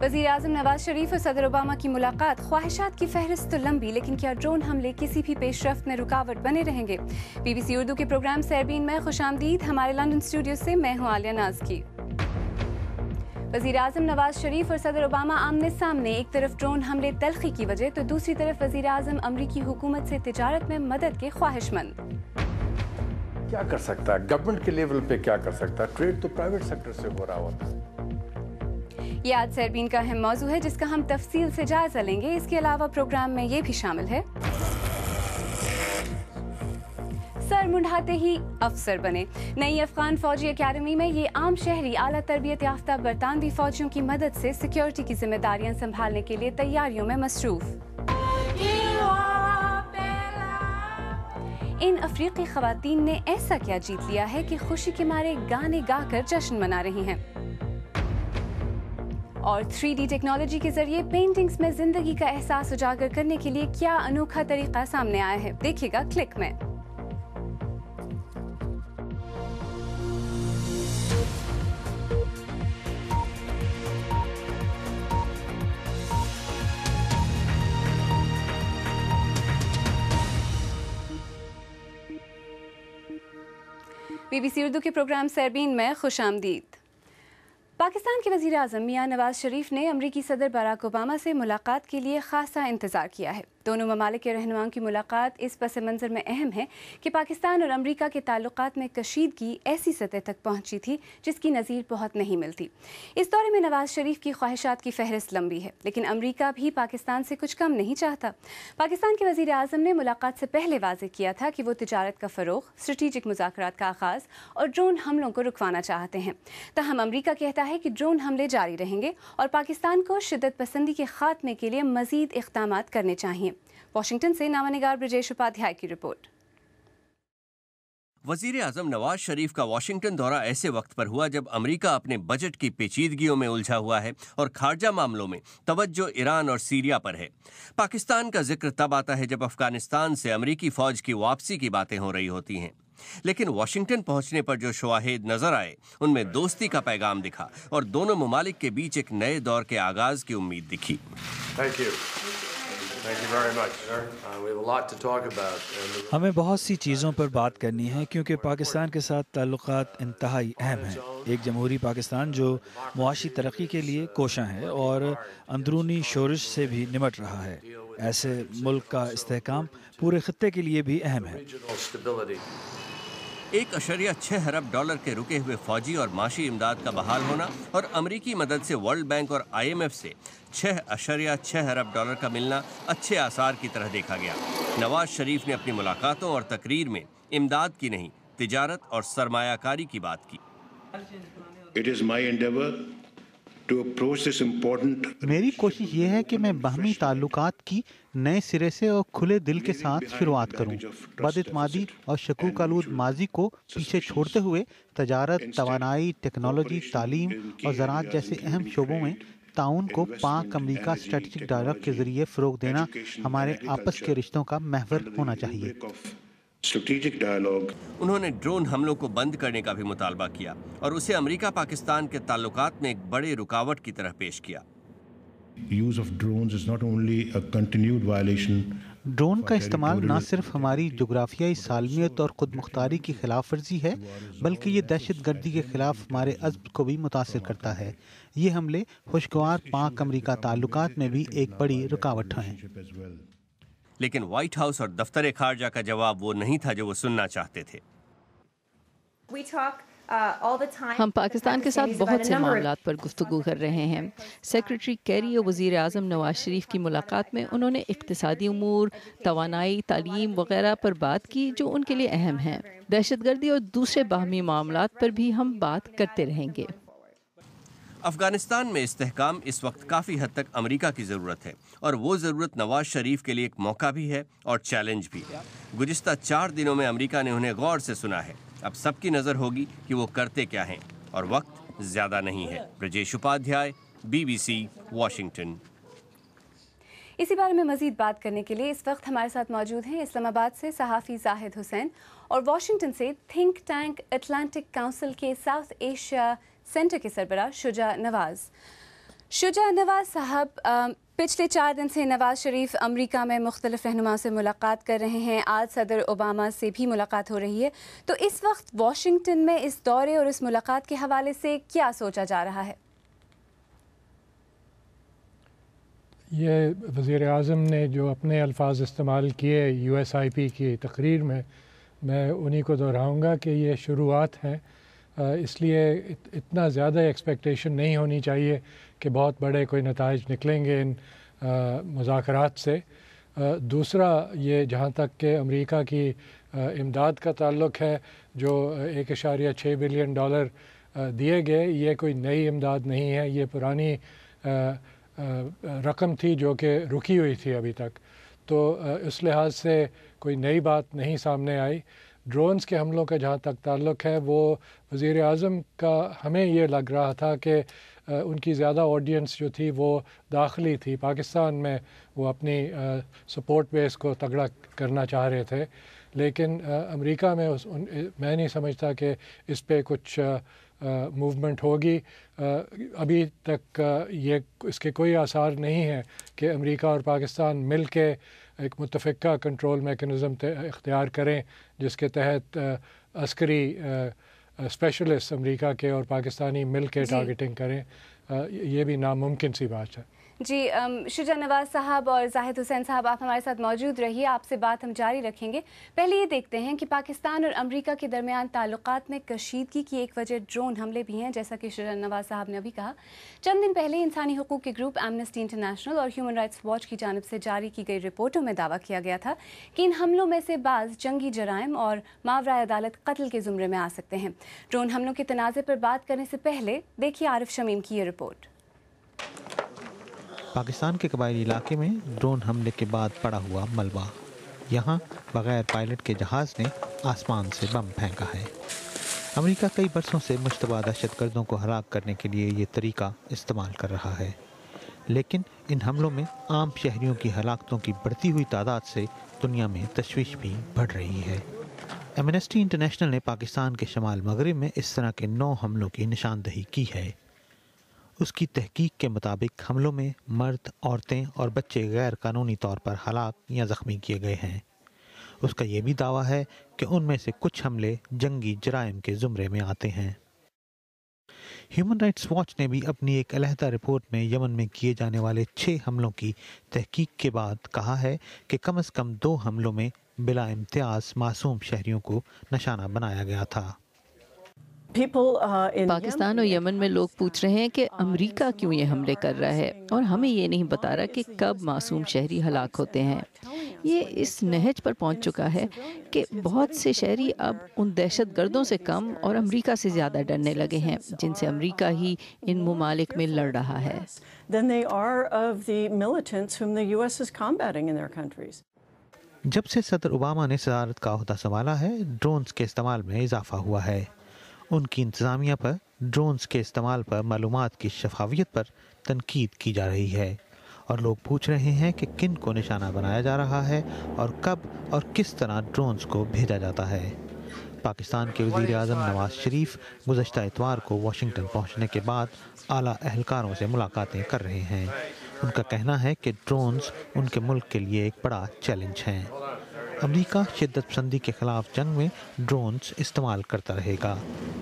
वज़ीर आज़म नवाज शरीफ और सदर ओबामा की मुलाकात, ख्वाहिशात की फहरिस्त तो लंबी, लेकिन क्या ड्रोन हमले किसी भी पेशरफ्त में रुकावट बने रहेंगे? BBC उर्दू के प्रोग्राम सैरबीन में खुशामदीद। हमारे लंदन स्टूडियो से मैं हूँ आलिया नाज़की। वज़ीर आज़म नवाज शरीफ और सदर ओबामा आमने सामने, एक तरफ ड्रोन हमले तल्खी की वजह तो दूसरी तरफ वज़ीर आज़म अमरीकी हुकूमत से तिजारत में मदद के ख्वाहिशमंद। क्या कर सकता है गवर्नमेंट के लेवल पे, क्या कर सकता है? ट्रेड तो प्राइवेट सेक्टर से हो रहा होता है। ये आज सैरबीन का अहम मौजू है जिसका हम तफसील से जायजा लेंगे। इसके अलावा प्रोग्राम में ये भी शामिल है, सर मुंडाते ही अफसर बने। नई अफगान फौजी अकेडमी में ये आम शहरी आला तरबियत याफ्ता बरतानवी फौजियों की मदद से सिक्योरिटी की जिम्मेदारियां संभालने के लिए तैयारियों में मसरूफ। इन अफ्रीकी खवातीन ने ऐसा क्या जीत लिया है कि खुशी के मारे गाने गाकर जश्न मना रही हैं। और 3D टेक्नोलॉजी के जरिए पेंटिंग्स में जिंदगी का एहसास उजागर करने के लिए क्या अनोखा तरीका सामने आया है, देखिएगा क्लिक में। BBC उर्दू के प्रोग्राम सैरबीन में खुशामदीद। पाकिस्तान के वज़ीर आज़म मियां नवाज शरीफ ने अमरीकी सदर बराक ओबामा से मुलाकात के लिए खासा इंतज़ार किया है। दोनों ममालिक के रहनुमाओं की मुलाकात इस पस मंज़र में अहम है कि पाकिस्तान और अमरीका के ताल्लुकात में कशीदगी ऐसी सतह तक पहुंची थी जिसकी नज़ीर बहुत नहीं मिलती। इस दौरे में नवाज शरीफ की ख्वाहिशात की फहरिस्त लंबी है, लेकिन अमरीका भी पाकिस्तान से कुछ कम नहीं चाहता। पाकिस्तान के वज़ीर आज़म ने मुलाकात से पहले वाज़ेह किया था कि वो तिजारत का फ़रोग़, स्ट्रेटेजिक मुज़ाकरात का आगाज़ और ड्रोन हमलों को रुकवाना चाहते हैं। ताहम अमरीका कहता है कि ड्रोन हमले जारी रहेंगे और पाकिस्तान को शिद्दत पसंदी के खात्मे के लिए मज़ीद इक़दामात करने चाहिए। वाशिंगटन से नामानिगार ब्रजेश उपाध्याय की रिपोर्ट। वज़ीर आज़म नवाज शरीफ का वाशिंगटन दौरा ऐसे वक्त पर हुआ जब अमेरिका अपने बजट की पेचीदगियों में उलझा हुआ है और खारजा मामलों में तवज्जो ईरान और सीरिया पर है। पाकिस्तान का जिक्र तब आता है जब अफगानिस्तान से अमेरिकी फौज की वापसी की बातें हो रही होती हैं। लेकिन वाशिंगटन पहुंचने पर जो शवाहिद नजर आए उनमें दोस्ती का पैगाम दिखा और दोनों ममालिक के बीच एक नए दौर के आगाज की उम्मीद दिखी। हमें बहुत सी चीज़ों पर बात करनी है क्योंकि पाकिस्तान के साथ ताल्लुकात इंतहाई अहम हैं। एक जमहूरी पाकिस्तान जो मुआशी तरक्की के लिए कोशां है और अंदरूनी शोरिश से भी निमट रहा है। ऐसे मुल्क का इस्तेहकाम पूरे खित्ते के लिए भी अहम है। 1.6 अरब डॉलर के रुके हुए फौजी और माशी इमदाद का बहाल होना और अमरीकी मदद से वर्ल्ड बैंक और IMF से 6.6 अरब डॉलर का मिलना अच्छे आसार की तरह देखा गया। नवाज शरीफ ने अपनी मुलाकातों और तकरीर में इमदाद की नहीं, तिजारत और सरमायाकारी की बात की। मेरी कोशिश ये है कि मैं बाहमी ताल्लुकात की नए सिरे से और खुले दिल के साथ शुरुआत करूं। बदइत्मादी और शकूक आलूद माजी को पीछे छोड़ते हुए तजारत, तवानाई, टेक्नोलॉजी, तालीम और ज़राअत जैसे अहम शोबों में ताउन को पाक अमरीका स्ट्रेटेजिक डायलॉग के जरिए फ़रोग़ देना हमारे आपस के रिश्तों का महवर होना चाहिए। उन्होंने ड्रोन हमलों को बंद करने का भी मुतालबा किया और उसे अमेरिका पाकिस्तान के ताल्लुकात में एक बड़े रुकावट की तरह पेश किया। ड्रोन का इस्तेमाल न सिर्फ हमारी जोग्राफियाई सालमियत और खुद मुख्तारी की खिलाफ वर्जी है, बल्कि ये दहशत गर्दी के खिलाफ हमारे अज़्म को भी मुतासिर करता है। ये हमले खुशगवार पाक अमरीका ताल्लुकात में भी एक बड़ी रुकावट हैं। लेकिन व्हाइट हाउस और दफ्तर खारजा का जवाब वो नहीं था जो वो सुनना चाहते थे। हम पाकिस्तान के साथ बहुत से मामलात पर गुफ्तगू कर रहे हैं। सेक्रेटरी कैरी और वज़ीर आज़म नवाज शरीफ की मुलाकात में उन्होंने इक़्तिसादी उमूर, तवानाई, तालीम वगैरह पर बात की जो उनके लिए अहम हैं। दहशतगर्दी और दूसरे बाहमी मामलात पर भी हम बात करते रहेंगे। अफगानिस्तान में इस्तेहकाम इस वक्त काफ़ी हद तक अमेरिका की ज़रूरत है और वो ज़रूरत नवाज शरीफ के लिए एक मौका भी है और चैलेंज भी। गुज़िश्ता 4 दिनों में अमेरिका ने उन्हें गौर से सुना है। अब सबकी नज़र होगी कि वो करते क्या हैं और वक्त ज़्यादा नहीं है। Brajesh Upadhyay, BBC, Washington. इसी बारे में मज़ीद बात करने के लिए इस वक्त हमारे साथ मौजूद हैं इस्लामाबाद से सहाफ़ी जाहिद हुसैन और वाशिंगटन से थिंक टैंक अटलांटिक काउंसिल के साउथ एशिया सेंटर के सरबराह शुजा नवाज। शुजा नवाज साहब, पिछले 4 दिन से नवाज शरीफ अमेरिका में मुख्तलिफ रहनुमाओं से मुलाकात कर रहे हैं। आज सदर ओबामा से भी मुलाकात हो रही है, तो इस वक्त वाशिंगटन में इस दौरे और इस मुलाकात के हवाले से क्या सोचा जा रहा है? ये वज़ीर आज़म ने जो अपने अल्फाज इस्तेमाल किए USIP की तकरीर में, मैं उन्हीं को दोहराऊँगा कि ये शुरुआत है, इसलिए इतना ज़्यादा एक्सपेक्टेशन नहीं होनी चाहिए कि बहुत बड़े कोई नताइज निकलेंगे इन मुज़ाकरात से। दूसरा, ये जहाँ तक कि अमेरिका की इमदाद का ताल्लुक़ है, जो $1.6 बिलियन दिए गए, ये कोई नई इमदाद नहीं है, ये पुरानी रकम थी जो कि रुकी हुई थी अभी तक, तो इस लिहाज से कोई नई बात नहीं सामने आई। ड्रोन्स के हमलों का जहाँ तक ताल्लुक़ है, वो वज़ीर आज़म का हमें ये लग रहा था कि उनकी ज़्यादा ऑडियंस जो थी वो दाखिली थी, पाकिस्तान में वो अपनी सपोर्ट बेस को तगड़ा करना चाह रहे थे, लेकिन अमेरिका में मैं नहीं समझता कि इस पे कुछ मूवमेंट होगी। अभी तक ये इसके कोई आसार नहीं है कि अमेरिका और पाकिस्तान मिल के एक मुतफ़िक़ा कंट्रोल मेकनिज़म इख्तियार करें, जिसके तहत अस्करी स्पेशलिस्ट अमेरिका के और पाकिस्तानी मिल के टारगेटिंग करें। ये भी नामुमकिन सी बात है। जी, शुजा नवाज साहब और जाहिद हुसैन साहब, आप हमारे साथ मौजूद रहिए, आपसे बात हम जारी रखेंगे। पहले ये देखते हैं कि पाकिस्तान और अमेरिका के दरमियान ताल्लुकात में कशीदगी की एक वजह ड्रोन हमले भी हैं, जैसा कि शुजा नवाज साहब ने अभी कहा। चंद दिन पहले इंसानी हकूक़ के ग्रुप एमनेस्टी इंटरनेशनल और ह्यूमन राइट्स वॉच की जानिब से जारी की गई रिपोर्टों में दावा किया गया था कि इन हमलों में से बाज़ जंगी जराइम और मावरा अदालत कत्ल के ज़ुमरे में आ सकते हैं। ड्रोन हमलों के तनाज़े पर बात करने से पहले देखिए आरिफ शमीम की ये रिपोर्ट। पाकिस्तान के कबायली इलाके में ड्रोन हमले के बाद पड़ा हुआ मलबा। यहाँ बगैर पायलट के जहाज़ ने आसमान से बम फेंका है। अमेरिका कई बरसों से मुश्तबा दहशतगर्दों को हलाक करने के लिए ये तरीका इस्तेमाल कर रहा है, लेकिन इन हमलों में आम शहरियों की हलाकतों की बढ़ती हुई तादाद से दुनिया में तशवीश भी बढ़ रही है। एमनेस्टी इंटरनेशनल ने पाकिस्तान के शमाल मगरिब में इस तरह के 9 हमलों की निशानदही की है। उसकी तहकीक के मुताबिक हमलों में मर्द, औरतें और बच्चे गैर कानूनी तौर पर हलाक या ज़ख्मी किए गए हैं। उसका ये भी दावा है कि उनमें से कुछ हमले जंगी जराइम के ज़ुमरे में आते हैं। ह्यूमन राइट्स वॉच ने भी अपनी एक अलहदा रिपोर्ट में यमन में किए जाने वाले 6 हमलों की तहकीक के बाद कहा है कि कम से कम 2 हमलों में बिला इम्तियाज़ मासूम शहरियों को निशाना बनाया गया था। पाकिस्तान और यमन में लोग पूछ रहे हैं कि अमेरिका क्यों ये हमले कर रहा है और हमें ये नहीं बता रहा कि कब मासूम शहरी हलाक होते हैं। ये इस नहज पर पहुंच चुका है कि बहुत से शहरी अब उन दहशतगर्दों से कम और अमेरिका से ज़्यादा डरने लगे हैं, जिनसे अमेरिका ही इन ममालिक में लड़ रहा है। जब से सदर ओबामा ने सदारत का ओहदा संभाला है, ड्रोन्स के इस्तेमाल में इजाफा हुआ है। उनकी इंतज़ामिया पर ड्रोन्स के इस्तेमाल पर मालूमात की शफाफियत पर तनकीद की जा रही है और लोग पूछ रहे हैं कि किन को निशाना बनाया जा रहा है और कब और किस तरह ड्रोन्स को भेजा जाता है। पाकिस्तान के वज़ीर आज़म नवाज शरीफ गुज़श्ता इतवार को वाशिंगटन पहुंचने के बाद आला अहलकारों से मुलाकातें कर रहे हैं। उनका कहना है कि ड्रोन्स उनके मुल्क के लिए एक बड़ा चैलेंज हैं। अमेरिका शिद्दत पसंदी के ख़िलाफ़ जंग में ड्रोन्स इस्तेमाल करता रहेगा,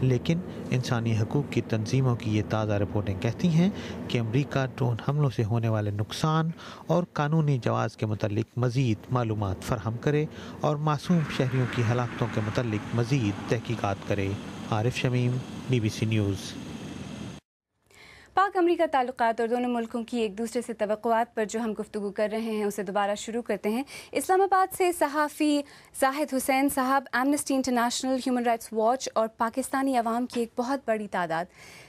लेकिन इंसानी हकूक़ की तंजीमों की ये ताज़ा रिपोर्टें कहती हैं कि अमेरिका ड्रोन हमलों से होने वाले नुकसान और कानूनी जवाज़ के मुतल्लिक़ मज़ीद मालूमात फ़राहम करे और मासूम शहरियों की हलाकतों के मुतल्लिक़ मज़ीद तहकीकात करे। Arif Shamim, BBC news. पाक अमेरिका ताल्लुकात और दोनों मुल्कों की एक दूसरे से तवक्कुआत पर जो हम गुफ्तगू कर रहे हैं उसे दोबारा शुरू करते हैं। इस्लामाबाद से सहाफ़ी जाहिद हुसैन साहब, amnesty international, human rights watch और पाकिस्तानी अवाम की एक बहुत बड़ी तादाद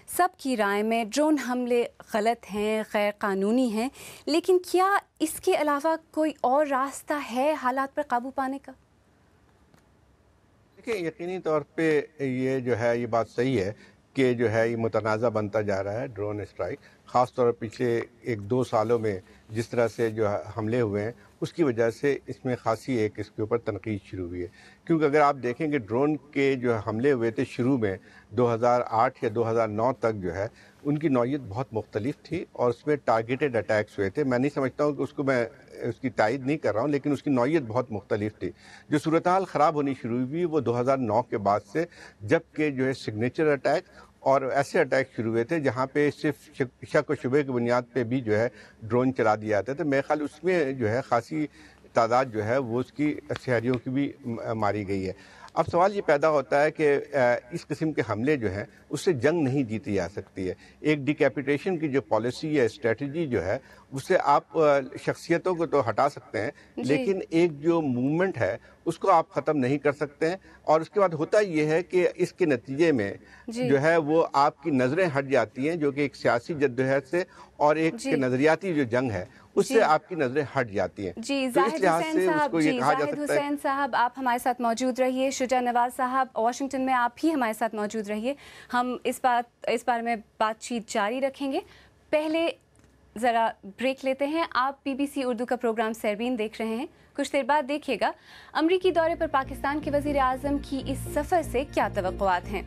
सब की राय में ड्रोन हमले गलत हैं, गैर कानूनी हैं, लेकिन क्या इसके अलावा कोई और रास्ता है हालात पर काबू पाने का? देखिए, यकीनी तौर पे ये जो है ये बात सही है कि जो है ये मुतनाज़ा बनता जा रहा है ड्रोन स्ट्राइक। ख़ास तौर पर पिछले 1-2 सालों में जिस तरह से जो हमले हुए हैं اس کی وجہ سے اس میں خاصی ایک اس کے اوپر تنقید شروع ہوئی ہے. کیونکہ اگر آپ دیکھیں کہ ڈرون کے جو حملے ہوئے تھے شروع میں 2008 یا 2009 تک جو ہے ان کی نوعیت بہت مختلف تھی اور اس میں ٹارگیٹڈ اٹیکس ہوئے تھے. میں نہیں سمجھتا ہوں کہ میں اس کی تائید نہیں کر رہا ہوں، لیکن اس کی نوعیت بہت مختلف تھی. جو صورتحال خراب ہونی شروع ہوئی وہ 2009 کے بعد سے، جبکہ جو ہے سگنیچر اٹیک اور ایسے اٹیک شروع ہوئے تھے جہاں پہ صرف شک و شبے کی بنیاد پہ بھی جو ہے ڈرون چلا دیا جاتا تھا. میرے خیال اس میں جو ہے خاصی تعداد جو ہے وہ اس کی شہریوں کی بھی ماری گئی ہے. اب سوال یہ پیدا ہوتا ہے کہ اس قسم کے حملے جو ہیں اس سے جنگ نہیں جیتی جا سکتی ہے. ایک ڈیکیپیٹیشن کی جو پالیسی ہے، اسٹریٹجی جو ہے، اس سے آپ شخصیتوں کو تو ہٹا سکتے ہیں لیکن ایک جو موومنٹ ہے اس کو آپ ختم نہیں کر سکتے ہیں. اور اس کے بعد ہوتا یہ ہے کہ اس کے نتیجے میں جو ہے وہ آپ کی نظریں ہٹ جاتی ہیں، جو کہ ایک سیاسی جدوجہد سے اور ایک نظریاتی جو جنگ ہے اس سے آپ کی نظریں ہٹ جاتی ہیں. جی زاہد حسین صاحب آپ ہمارے ساتھ موجود رہیے. شجاع نواز صاحب واشنگٹن میں آپ ہی ہمارے ساتھ موجود رہیے. ہم اس بارے میں بات چیت جاری رکھیں گے. پہلے ذرا بریک لیتے ہیں. آپ BBC اردو کا پروگرام سیربین دیکھ رہے ہیں. کچھ دیر بعد دیکھیے گا امریکی دورے پر پاکستان کے وزیر اعظم کی اس سفر سے کیا توقعات ہیں.